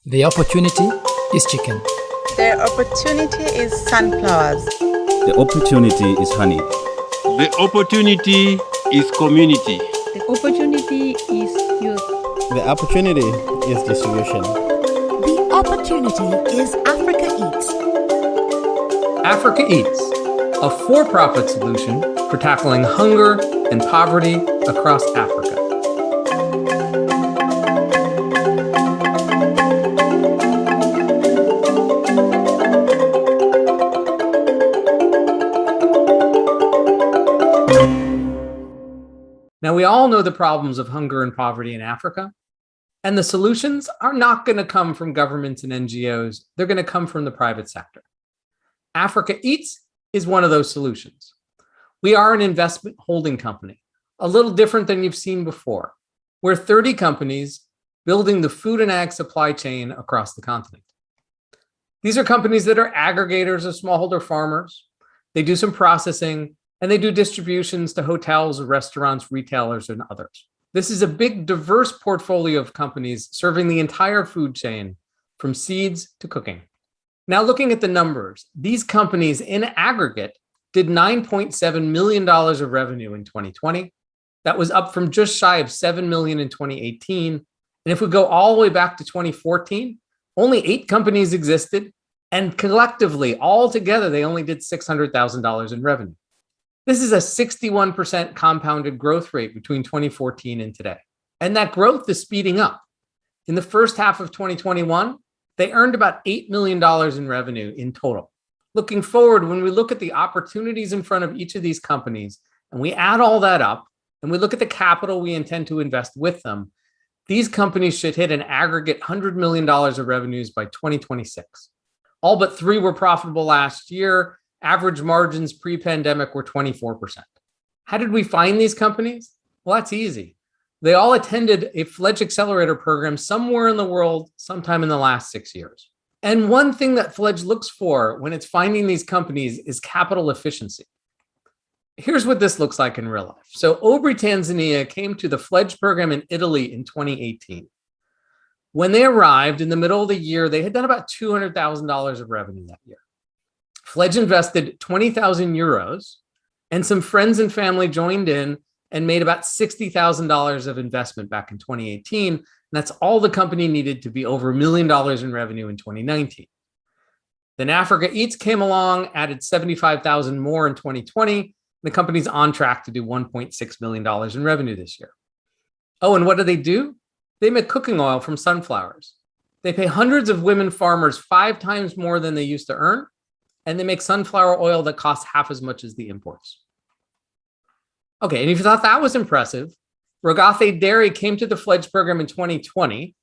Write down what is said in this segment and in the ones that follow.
The opportunity is chicken. The opportunity is sunflowers. The opportunity is honey. The opportunity is community. The opportunity is youth. The opportunity is distribution. The opportunity is Africa Eats. Africa Eats, a for-profit solution for tackling hunger and poverty across Africa. Now, we all know the problems of hunger and poverty in Africa, and the solutions are not going to come from governments and NGOs. They're going to come from the private sector. Africa Eats is one of those solutions. We are an investment holding company, a little different than you've seen before. We're 30 companies building the food and ag supply chain across the continent. These are companies that are aggregators of smallholder farmers. They do some processing, and they do distributions to hotels, restaurants, retailers, and others. This is a big, diverse portfolio of companies serving the entire food chain, from seeds to cooking. Now, looking at the numbers, these companies in aggregate did $9.7 million of revenue in 2020. That was up from just shy of $7 million in 2018. And if we go all the way back to 2014, only 8 companies existed, and collectively, all together, they only did $600,000 in revenue. This is a 61% compounded growth rate between 2014 and today. And that growth is speeding up. In the first half of 2021, they earned about $8 million in revenue in total. Looking forward, when we look at the opportunities in front of each of these companies, and we add all that up, and we look at the capital we intend to invest with them, these companies should hit an aggregate $100 million of revenues by 2026. All but 3 were profitable last year. Average margins pre-pandemic were 24%. How did we find these companies? Well, that's easy. They all attended a Fledge Accelerator program somewhere in the world sometime in the last 6 years. And one thing that Fledge looks for when it's finding these companies is capital efficiency. Here's what this looks like in real life. So Obri Tanzania came to the Fledge program in Italy in 2018. When they arrived in the middle of the year, they had done about $200,000 of revenue that year. Fledge invested 20,000 euros, and some friends and family joined in and made about $60,000 of investment back in 2018. And that's all the company needed to be over $1 million in revenue in 2019. Then Africa Eats came along, added 75,000 more in 2020. The company's on track to do $1.6 million in revenue this year. Oh, and what do? They make cooking oil from sunflowers. They pay hundreds of women farmers 5 times more than they used to earn, and they make sunflower oil that costs half as much as the imports. Okay, and if you thought that was impressive, Rogathe Dairy came to the Fledge program in 2020.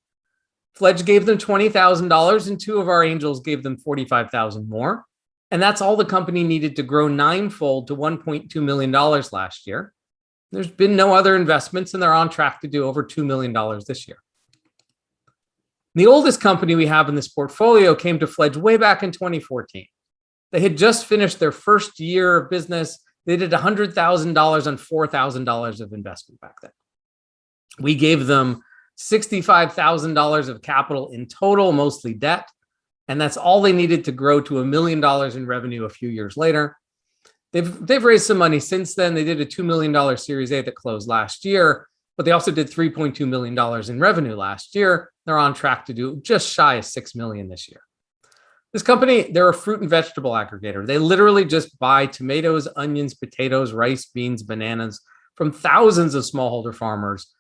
Fledge gave them $20,000, and 2 of our angels gave them $45,000 more. And that's all the company needed to grow 9-fold to $1.2 million last year. There's been no other investments, and they're on track to do over $2 million this year. The oldest company we have in this portfolio came to Fledge way back in 2014. They had just finished their first year of business. They did $100,000 on $4,000 of investment back then. We gave them $65,000 of capital in total, mostly debt. And that's all they needed to grow to $1 million in revenue a few years later. They've raised some money since then. They did a $2 million Series A that closed last year, but they also did $3.2 million in revenue last year. They're on track to do just shy of $6 million this year. This company, they're a fruit and vegetable aggregator. They literally just buy tomatoes, onions, potatoes, rice, beans, bananas from thousands of smallholder farmers,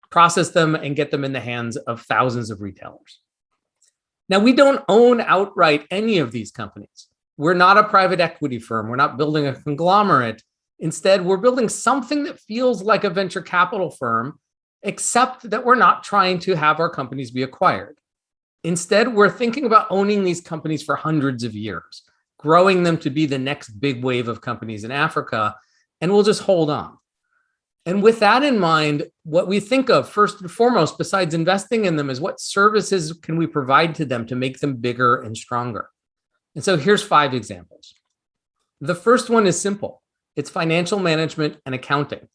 process them, and get them in the hands of thousands of retailers. Now, we don't own outright any of these companies. We're not a private equity firm. We're not building a conglomerate. Instead, we're building something that feels like a venture capital firm, except that we're not trying to have our companies be acquired. Instead, we're thinking about owning these companies for hundreds of years, growing them to be the next big wave of companies in Africa, and we'll just hold on. And with that in mind, what we think of first and foremost, besides investing in them, is what services can we provide to them to make them bigger and stronger? And so here's 5 examples. The first one is simple. It's financial management and accounting.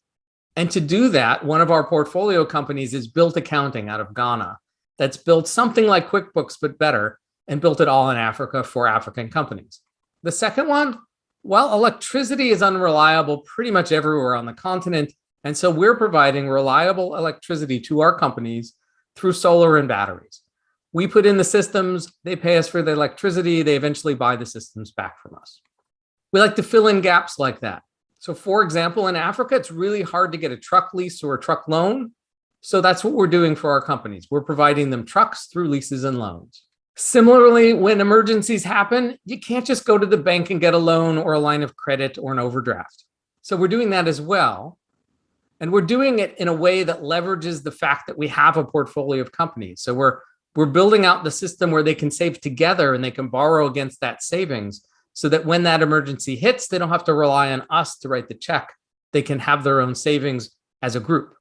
And to do that, one of our portfolio companies is Built Accounting out of Ghana that's built something like QuickBooks, but better, and built it all in Africa for African companies. The second one, well, electricity is unreliable pretty much everywhere on the continent. And so we're providing reliable electricity to our companies through solar and batteries. We put in the systems, they pay us for the electricity, they eventually buy the systems back from us. We like to fill in gaps like that. So for example, in Africa, it's really hard to get a truck lease or a truck loan. So that's what we're doing for our companies. We're providing them trucks through leases and loans. Similarly, when emergencies happen, you can't just go to the bank and get a loan or a line of credit or an overdraft. So we're doing that as well. And we're doing it in a way that leverages the fact that we have a portfolio of companies. So we're building out the system where they can save together and they can borrow against that savings so that when that emergency hits, they don't have to rely on us to write the check. They can have their own savings as a group.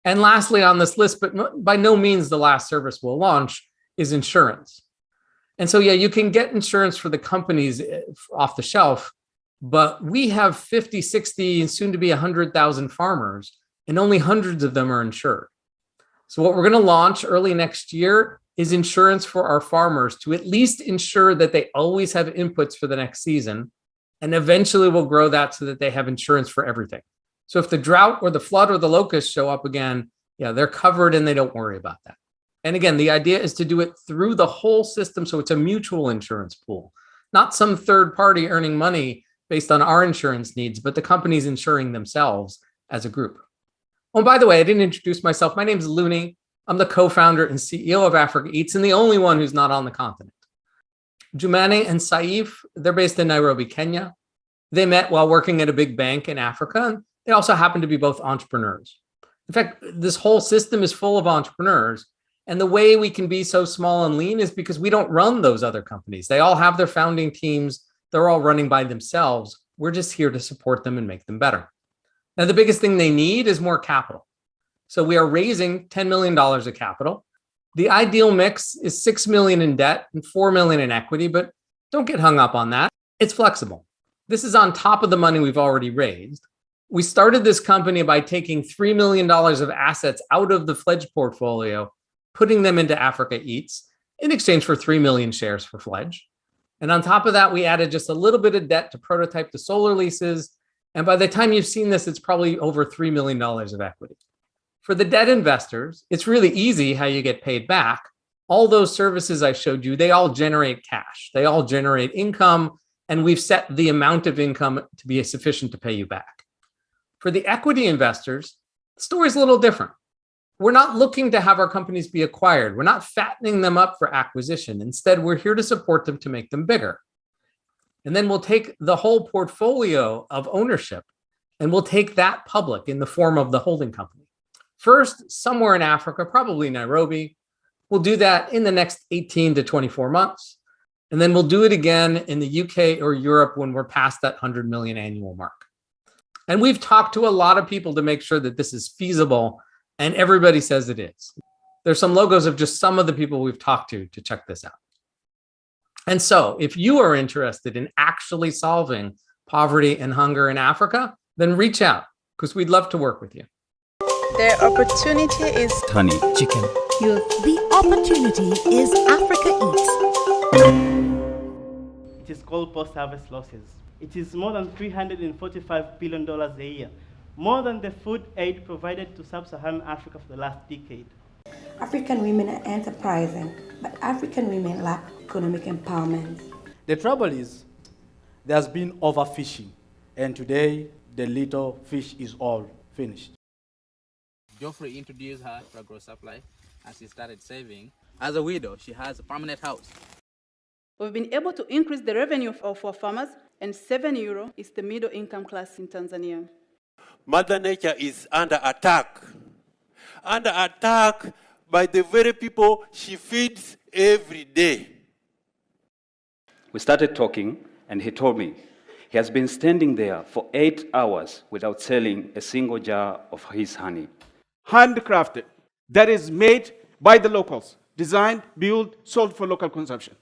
And lastly on this list, but by no means the last service we'll launch, is insurance. And so, yeah, you can get insurance for the companies off the shelf, but we have 50, 60, and soon to be 100,000 farmers, and only hundreds of them are insured. So what we're going to launch early next year is insurance for our farmers to at least ensure that they always have inputs for the next season. And eventually we'll grow that so that they have insurance for everything. So if the drought or the flood or the locusts show up again, yeah, they're covered and they don't worry about that. And again, the idea is to do it through the whole system. So it's a mutual insurance pool, not some third party earning money based on our insurance needs, but the companies insuring themselves as a group. Oh, by the way, I didn't introduce myself. My name is Luni. I'm the co-founder and CEO of Africa Eats and the only one who's not on the continent. Jumane and Saif, they're based in Nairobi, Kenya. They met while working at a big bank in Africa. And they also happen to be both entrepreneurs. In fact, this whole system is full of entrepreneurs. And the way we can be so small and lean is because we don't run those other companies. They all have their founding teams. They're all running by themselves. We're just here to support them and make them better. Now, the biggest thing they need is more capital. So we are raising $10 million of capital. The ideal mix is $6 million in debt and $4 million in equity, but don't get hung up on that. It's flexible. This is on top of the money we've already raised. We started this company by taking $3 million of assets out of the Fledge portfolio, putting them into Africa Eats in exchange for 3 million shares for Fledge. And on top of that, we added just a little bit of debt to prototype the solar leases. And by the time you've seen this, it's probably over $3 million of equity. For the debt investors, it's really easy how you get paid back. All those services I showed you, they all generate cash. They all generate income, and we've set the amount of income to be sufficient to pay you back. For the equity investors, the story's a little different. We're not looking to have our companies be acquired. We're not fattening them up for acquisition. Instead, we're here to support them to make them bigger. And then we'll take the whole portfolio of ownership and we'll take that public in the form of the holding company. First, somewhere in Africa, probably Nairobi. We'll do that in the next 18 to 24 months. And then we'll do it again in the UK or Europe when we're past that 100 million annual mark. And we've talked to a lot of people to make sure that this is feasible, and everybody says it is. There's some logos of just some of the people we've talked to check this out. And so if you are interested in actually solving poverty and hunger in Africa, then reach out because we'd love to work with you. The opportunity is honey. Chicken. Youth. The opportunity is Africa Eats. It is called post-harvest losses. It is more than $345 billion a year, more than the food aid provided to sub-Saharan Africa for the last decade. African women are enterprising, but African women lack economic empowerment. The trouble is, there's been overfishing, and today the little fish is all finished. Geoffrey introduced her to Agro Supply and she started saving. As a widow, she has a permanent house. We've been able to increase the revenue of our farmers, and €7 is the middle income class in Tanzania. Mother Nature is under attack by the very people she feeds every day. We started talking, and he told me he has been standing there for 8 hours without selling a single jar of his honey. Handcrafted, that is made by the locals, designed, built, sold for local consumption.